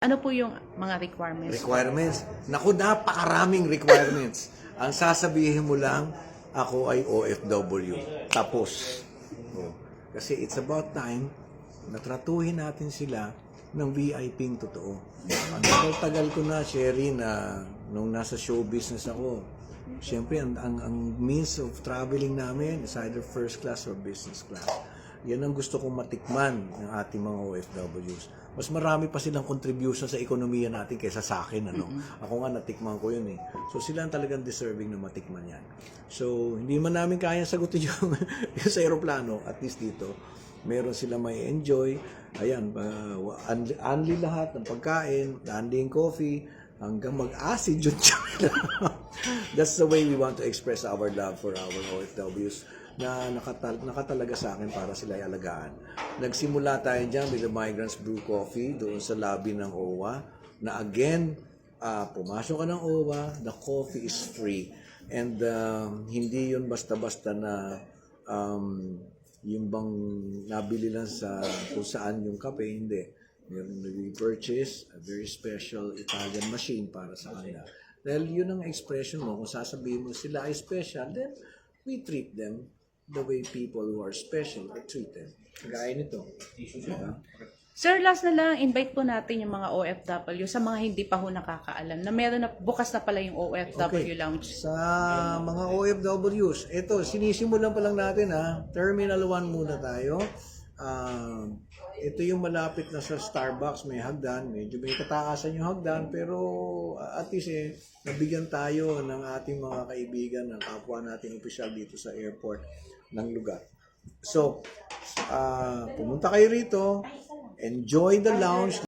Ano po yung mga requirements? Requirements? Naku, napakaraming requirements. Ang sasabihin mo lang, ako ay OFW. Tapos. Oh. Kasi it's about time na tratuhin natin sila ng VIP-ng totoo. Ang tagal ko na, Sherry, na nung nasa show business ako, siyempre, ang means of traveling namin is either first class or business class. Yan ang gusto kong matikman ng ating mga OFWs. Mas marami pa silang contribution sa ekonomiya natin kaysa sa akin. Ano? Ako nga, natikman ko yun eh. So, sila ang talagang deserving na matikman yan. So, hindi man namin kaya sagutin yung sa aeroplano, at least dito, meron sila may enjoy. Ayan, unli lahat ng pagkain, unli yung coffee, hanggang mag-acid yun. That's the way we want to express our love for our OFWs na nakatalaga sa akin para sila ay alagaan. Nagsimula tayo dyan with the Migrants Brew Coffee doon sa lobby ng OWA na again, pumasok ka ng OWA, the coffee is free. And hindi yun basta-basta na yung bang nabili lang sa kung saan yung kape, hindi. Meron nag-purchase a very special Italian machine para sa kanila. Dahil yun ang expression mo, kung sasabihin mo sila ay special, then we treat them the way people who are special are treated. Gaya nito. Diba? Sir, last na lang, invite po natin yung mga OFW sa mga hindi pa ho nakakaalam na meron na, bukas na pala yung OFW Lounge. Sa mga OFWs, ito, sinisimulan pa lang natin Terminal 1 muna tayo. Ito yung malapit na sa Starbucks, may hagdan, medyo may kataasan yung hagdan, pero at least nabigyan tayo ng ating mga kaibigan, ng kapwa nating opisyal dito sa airport ng lugar. So, pumunta kayo rito, enjoy the lounge.